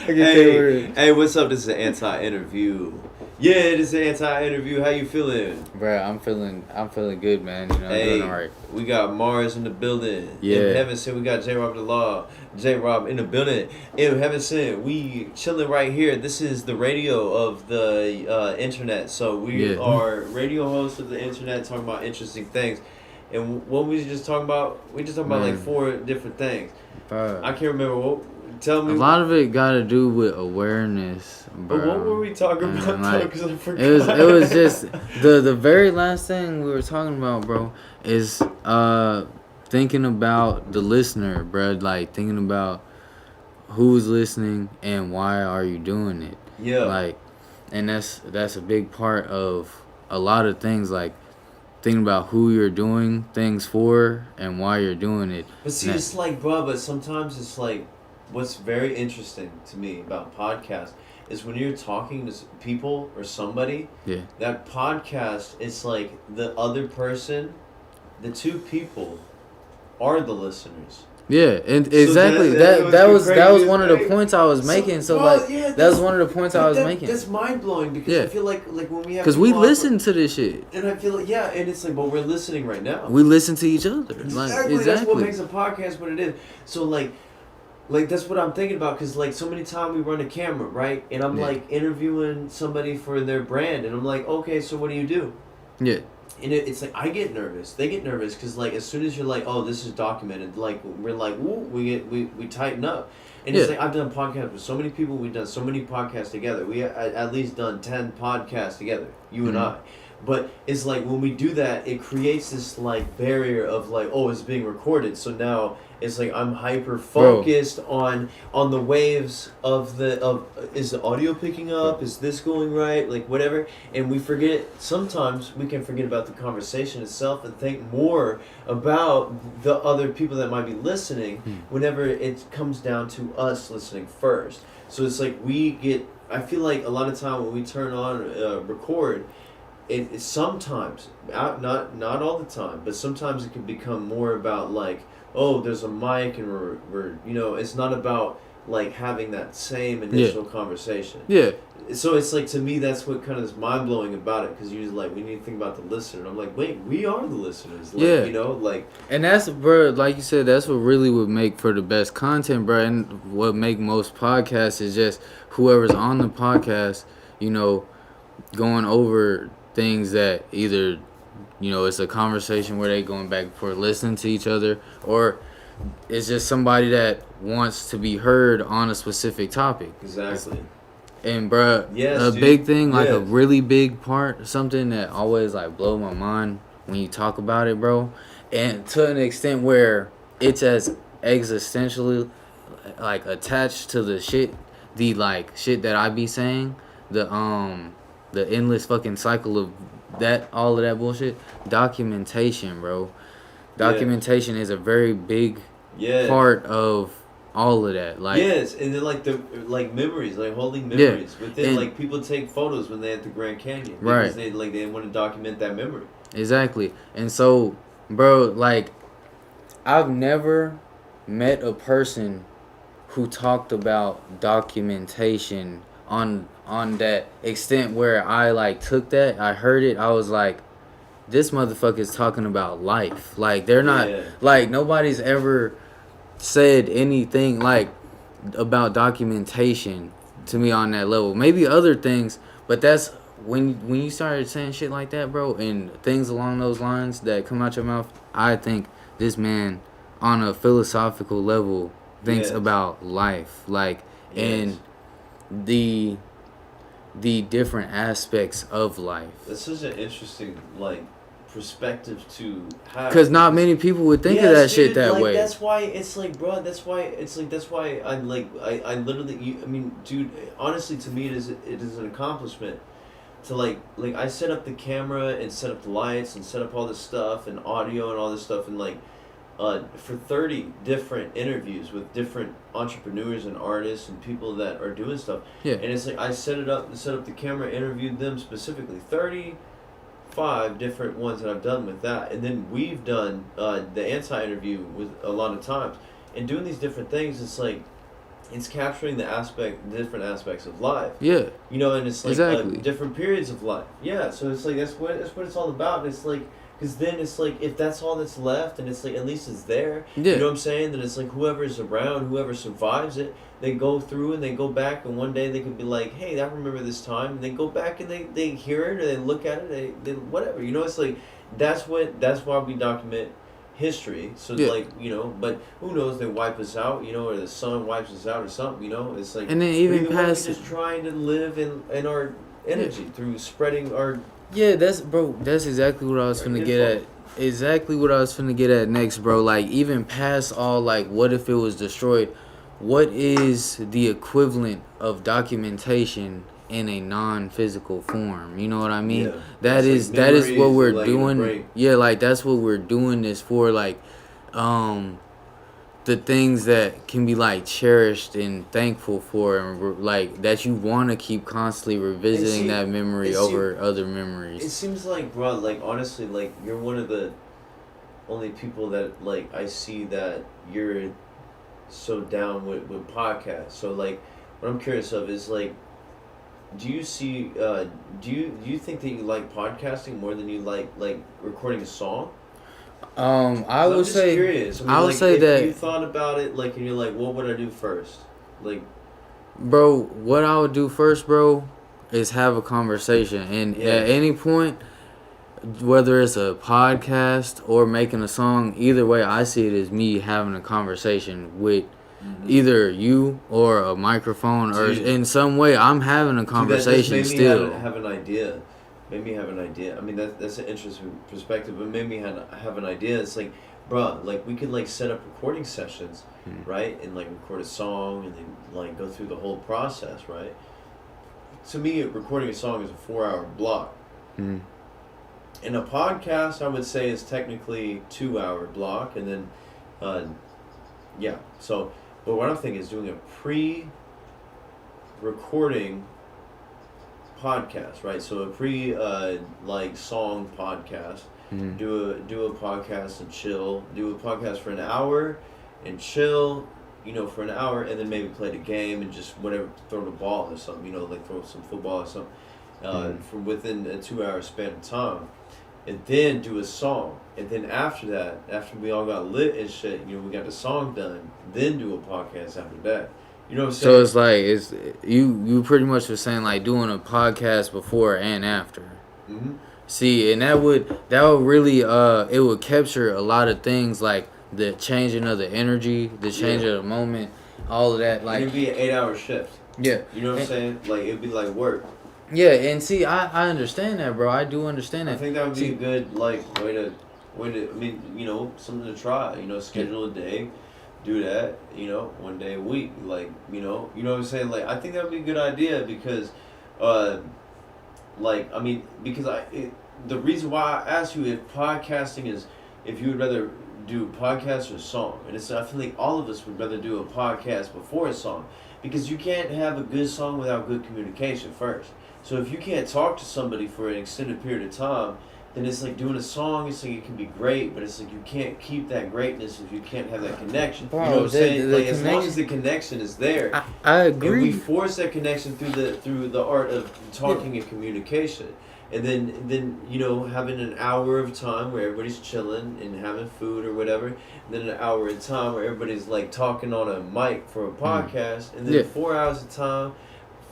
Hey, what's up? This is an anti-interview. Yeah, it is an anti-interview. How you feeling? Bro, I'm feeling good, man. You know, I'm doing alright. We got Mars in the building. Yeah. In Heaven Sent, we got J Rob the Law. J Rob in the building. In Heaven Sent, we chilling right here. This is the radio of the internet. So we are radio hosts of the internet, talking about interesting things. And what we just talking about? We just talking about like 4 different things. I can't remember what. Tell me. A lot of it got to do with awareness, bro. But what were we talking about? Like, because I forgot. It was just the very last thing we were talking about, bro. Is thinking about the listener, bro. Like thinking about who's listening and why are you doing it. Yeah. Like, and that's a big part of a lot of things. Like thinking about who you're doing things for and why you're doing it. But see, it's like, bro. But sometimes it's like. What's very interesting to me about podcasts is when you're talking to people or somebody, that podcast, it's like the other person, the 2 people are the listeners. Yeah, and exactly. That was one of the points I was making. So like, that was one of the points I was making. That's mind blowing because I feel like when we have because we listen to this shit, and I feel like and it's like, but we're listening right now. We listen to each other. Exactly. That's what makes a podcast what it is. So like that's what I'm thinking about because like so many times we run a camera, right? And I'm like interviewing somebody for their brand, and I'm like, okay, so what do you do? Yeah. And it's like I get nervous. They get nervous because like as soon as you're like, oh, this is documented, like we're like, woo, we tighten up. And it's like I've done podcasts with so many people. We've done so many podcasts together. We at least done 10 podcasts together, you and I. But it's like when we do that, it creates this like barrier of like, oh, it's being recorded. So now it's like I'm hyper focused on the waves of is the audio picking up? Is this going right? Like whatever. And we forget, sometimes we can forget about the conversation itself and think more about the other people that might be listening whenever it comes down to us listening first. So it's like I feel like a lot of time when we turn on record, it sometimes, not all the time, but sometimes it can become more about like, oh, there's a mic and we're it's not about like having that same initial conversation. Yeah. So it's like, to me, that's what kind of is mind blowing about it, because usually like we need to think about the listener. And I'm like, wait, we are the listeners. Like, and that's, bro, like you said, that's what really would make for the best content, bro. And what make most podcasts is just whoever's on the podcast, going over things that either it's a conversation where they going back and forth listening to each other, or it's just somebody that wants to be heard on a specific topic. Exactly. And bruh, big thing, like a really big part, something that always like blow my mind when you talk about it, bro, and to an extent where it's as existentially like attached to the shit that I be saying, the endless fucking cycle of that, all of that bullshit. Documentation, bro. Documentation is a very big part of all of that. Like, yes, and then like memories, like holding memories. Within, like, people take photos when they're at the Grand Canyon because they want to document that memory. Exactly. And so, bro, like, I've never met a person who talked about documentation on that extent where I like took that, I heard it, I was like, this motherfucker's talking about life. Like, they're not like, nobody's ever said anything like about documentation to me on that level. Maybe other things, but that's when you started saying shit like that, bro, and things along those lines that come out your mouth, I think this man on a philosophical level thinks about life, like, and the different aspects of life. That's such an interesting like perspective to have, because not many people would think of that shit that way. That's why it's like, bro, that's why I literally, I mean, dude, honestly, to me it is an accomplishment to like I set up the camera and set up the lights and set up all this stuff and audio and all this stuff, and like for 30 different interviews with different entrepreneurs and artists and people that are doing stuff. Yeah. And it's like I set up the camera, interviewed them specifically. 35 different ones that I've done with that. And then we've done the anti-interview with a lot of times. And doing these different things, it's like it's capturing different aspects of life. Yeah. You know, and it's like Exactly. different periods of life. Yeah, so it's like that's what it's all about. And it's like, because then it's like if that's all that's left, and it's like at least it's there. Yeah. You know what I'm saying? Then it's like whoever's around, whoever survives it, they go through and they go back, and one day they could be like, hey, I remember this time, and they go back and they hear it or they look at it, they whatever. You know, it's like that's why we document history. So Yeah. like, you know, but who knows, they wipe us out, you know, or the sun wipes us out or something, you know. It's like, And then even either way, we're past just trying to live in our energy through spreading our Yeah, that's exactly what I was finna get at. Exactly what I was finna get at next, bro. Like, even past all, like, what if it was destroyed? What is the equivalent of documentation in a non-physical form? You know what I mean? Yeah. That It's is like that is what memories, we're like, in the doing. brain. Yeah, like that's what we're doing this for. Like, the things that can be like cherished and thankful for, and like that you want to keep constantly revisiting that memory over other memories. It seems like, bro, like honestly, like you're one of the only people that like I see that you're so down with podcasts. So like, what I'm curious of is like, do you see do you think that you like podcasting more than you like recording a song? I I'm would just say curious. I mean, I would like, say if that, you thought about it, like, and you're like, what would I do first? Like, bro, what I would do first, bro, is have a conversation, and at any point, whether it's a podcast or making a song, either way, I see it as me having a conversation with either you or a microphone, or in some way, I'm having a conversation still. Have an idea. Made me have an idea. I mean, that's an interesting perspective, but made me have an idea. It's like, bruh, like we could like set up recording sessions, right, and like record a song and then like go through the whole process, right? To me, recording a song is a 4-hour block. In a podcast, I would say is technically 2-hour block, and then, yeah. So, but what I'm thinking is doing a pre-recording podcast, right? So a like song podcast. Do a podcast and chill. Do a podcast for an hour, and chill. You know, for an hour, and then maybe play the game and just whatever, throw the ball or something. You know, like throw some football or something. From within a 2-hour span of time, and then do a song. And then after that, after we all got lit and shit, you know, we got the song done. Then do a podcast after that. You know what I'm saying? So it's like you pretty much was saying like doing a podcast before and after. See, and that would really it would capture a lot of things, like the changing of the energy, the change of the moment, all of that. Like, it'd be an 8-hour shift. Yeah. You know what I'm saying? Like, it'd be like work. Yeah, and see, I understand that, bro. I do understand that. I think that would be a good like way to I mean, you know, something to try. You know, schedule a day. Do that, you know, one day a week, like, you know what I'm saying? Like, I think that would be a good idea because, like, I mean, because the reason why I asked you if podcasting is, if you would rather do a podcast or a song, and I feel like all of us would rather do a podcast before a song, because you can't have a good song without good communication first. So if you can't talk to somebody for an extended period of time, then it's like doing a song. It's like it can be great, but it's like you can't keep that greatness if you can't have that connection. Bro, you know what I'm saying? Like, as long connection- as the connection is there, I and we agree. force that connection through the art of talking and communication, and then you know, having an hour of time where everybody's chilling and having food or whatever, and then an hour of time where everybody's like talking on a mic for a podcast, and then 4 hours of time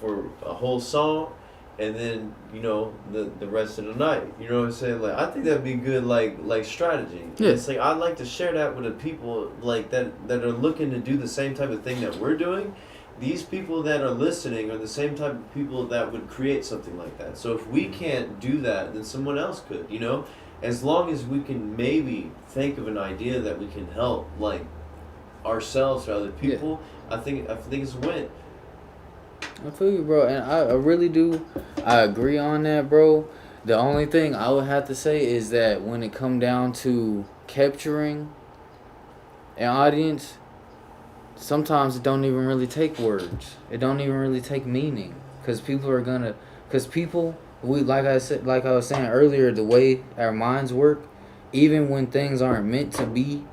for a whole song. And then, you know, the rest of the night. You know what I'm saying? Like, I think that'd be good, like strategy. Yeah. It's like, I'd like to share that with the people, like, that are looking to do the same type of thing that we're doing. These people that are listening are the same type of people that would create something like that. So if we can't do that, then someone else could, you know? As long as we can maybe think of an idea that we can help, like, ourselves or other people, I think it's a win. I feel you, bro, and I really do. I agree on that, bro. The only thing I would have to say is that when it come down to capturing an audience, sometimes it don't even really take words. It don't even really take meaning, because we, like I was saying earlier, the way our minds work, even when things aren't meant to be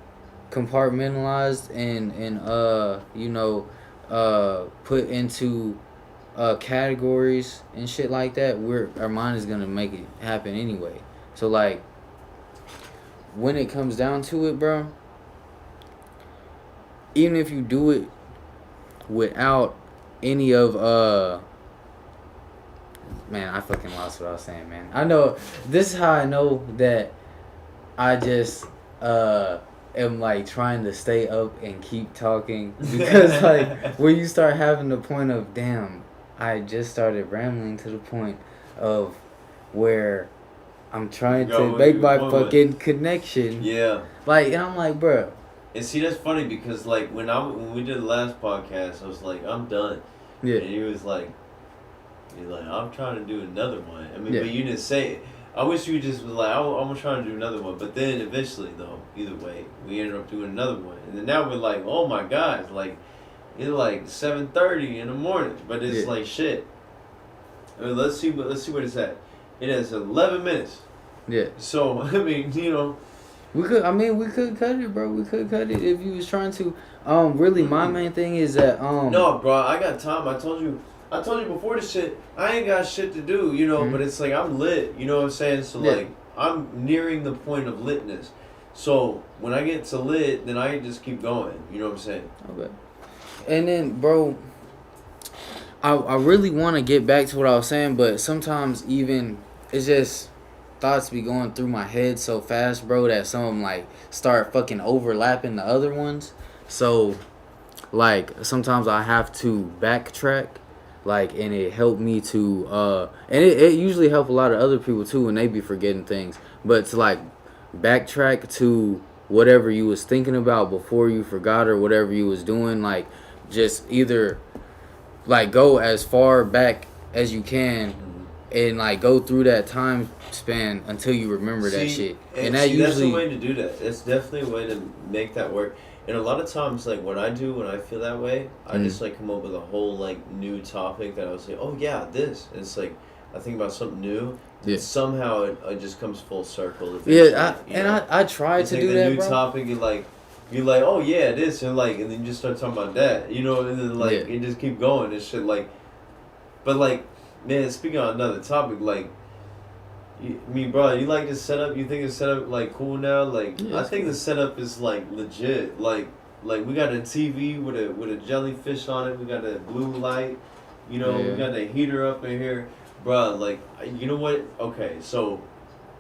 compartmentalized and you know, put into categories and shit like that, our mind is gonna make it happen anyway. So like, when it comes down to it, bro, even if you do it without any of man, I fucking lost what I was saying, man. I know this is how I know that I just am like trying to stay up and keep talking, because like when you start having the point of, damn, I just started rambling to the point of where I'm trying to make my fucking connection. Yeah. Like, and I'm like, bro. And see, that's funny because like when we did the last podcast, I was like, I'm done. Yeah. And he was like, I'm trying to do another one. I mean, Yeah. but you didn't say it. I wish you just was like, I'm trying to do another one. But then eventually, though, either way, we ended up doing another one. And then now we're like, oh my God, like, it's like 7:30 in the morning. But it's like shit. I mean, let's see what it's at. It is 11 minutes. Yeah. So I mean, we could cut it, bro. We could cut it if you was trying to. Really, my main thing is that No, bro, I got time. I told you before this shit, I ain't got shit to do, but it's like I'm lit, you know what I'm saying? So like I'm nearing the point of litness. So when I get to lit, then I just keep going, you know what I'm saying? Okay. And then, bro, I really want to get back to what I was saying, but sometimes even it's just thoughts be going through my head so fast, bro, that some of them like start fucking overlapping the other ones. So like sometimes I have to backtrack, like, and it helped me to and it usually help a lot of other people too when they be forgetting things, but to like backtrack to whatever you was thinking about before you forgot, or whatever you was doing, like just either like go as far back as you can and like go through that time span until you remember that shit. And that usually, that's a way to do that. It's definitely a way to make that work. And a lot of times, like, what I do when I feel that way, I just, like, come up with a whole, like, new topic that I was like, oh, yeah, this. And it's like, I think about something new, and somehow it just comes full circle. I try to do that, bro. New topic, you're like, oh, yeah, this, and, like, and then you just start talking about that, and then, like, it just keep going and shit, like, but, like, man, speaking on another topic, like, bro, you like the setup? You think the setup like cool now? Like, I think the setup is like legit. Like we got a TV with a jellyfish on it. We got a blue light. We got the heater up in here, bro. Like, you know what? Okay, so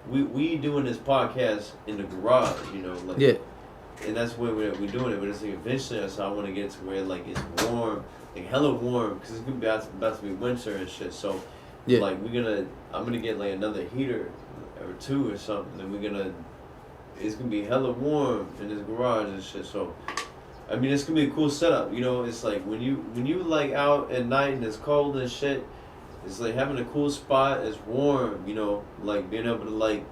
we doing this podcast in the garage. And that's where we're doing it. But it's like eventually, I want to get to where like it's warm, like hella warm, because it's gonna be about to be winter and shit. So. Yeah. Like I'm gonna get like another heater or two or something, and it's gonna be hella warm in this garage and shit. So, I mean, it's gonna be a cool setup. It's like when you like out at night and it's cold and shit, it's like having a cool spot. It's warm. Like being able to like,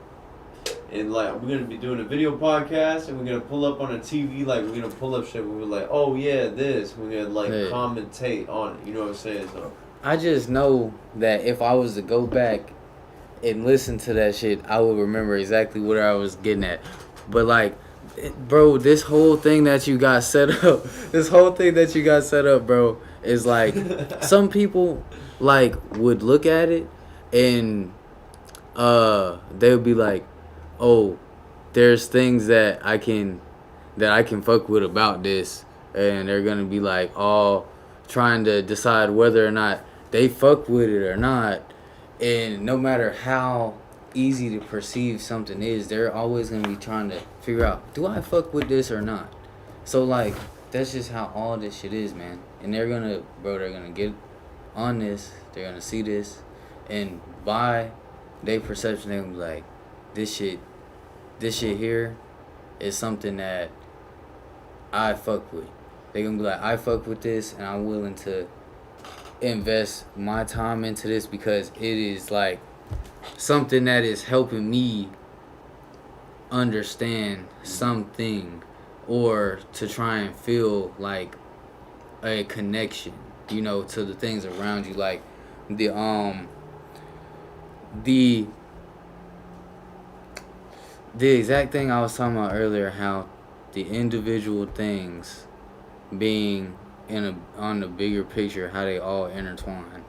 and like we're gonna be doing a video podcast, and we're gonna pull up on a TV. Like we're gonna pull up shit. We're like, oh yeah, this. We're gonna like commentate on it. You know what I'm saying? So. I just know that if I was to go back and listen to that shit, I would remember exactly what I was getting at. But like, bro, this whole thing that you got set up, bro, is like some people like would look at it and they would be like, oh, there's things that I can fuck with about this, and they're gonna be like, oh, trying to decide whether or not they fuck with it or not. And no matter how easy to perceive something is, they're always gonna be trying to figure out, do I fuck with this or not? So like, that's just how all this shit is, man. And they're gonna get on this, they're gonna see this, and by their perception, they're gonna be like, this shit here is something that I fuck with. They're gonna be like, I fuck with this, and I'm willing to invest my time into this because it is like something that is helping me understand something, or to try and feel like a connection, to the things around you. Like the exact thing I was talking about earlier, how the individual things being on the bigger picture, how they all intertwine.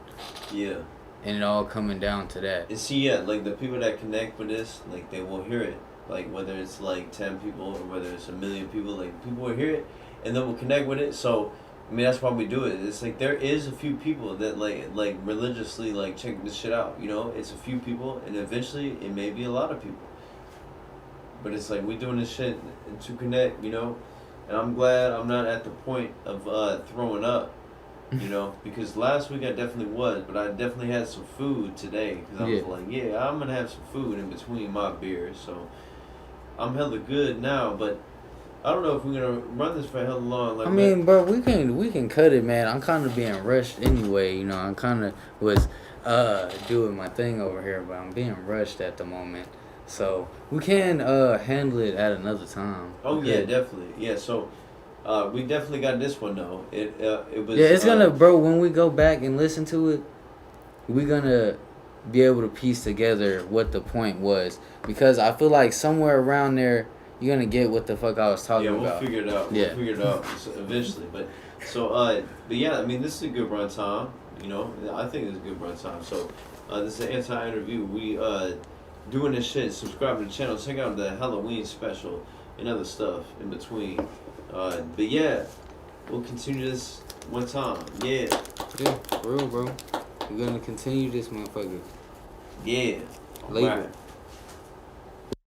Yeah. And it all coming down to that. And see, yeah, like the people that connect with this, like they will hear it. Like whether it's like 10 people or whether it's 1 million people, like people will hear it and they will connect with it. So I mean that's why we do it. It's like there is a few people that like religiously like check this shit out. You know, it's a few people, and eventually it may be a lot of people. But it's like we doing this shit to connect, you know. And I'm glad I'm not at the point of throwing up, you know, because last week I definitely was, but I definitely had some food today because I was like, yeah, I'm gonna have some food in between my beers, so I'm hella good now. But I don't know if we're gonna run this for hella long. Like, I mean, bro, we can cut it, man. I'm kind of being rushed anyway. You know, I kind of was doing my thing over here, but I'm being rushed at the moment. So we can handle it at another time. Oh yeah, definitely. Yeah, so we definitely got this one though. It was. Yeah, it's gonna, bro. When we go back and listen to it, we're gonna be able to piece together what the point was, because I feel like somewhere around there you're gonna get what the fuck I was talking about. Yeah, we'll figure it out. We'll figure it out eventually. But but yeah, I mean, this is a good run time. You know, I think it's a good run time. So this is an anti interview. We doing this shit. Subscribe to the channel. Check out the Halloween special and other stuff in between. But yeah, we'll continue this one time. Yeah. Yeah, for real, bro. We're gonna continue this motherfucker. Yeah. Later. Right.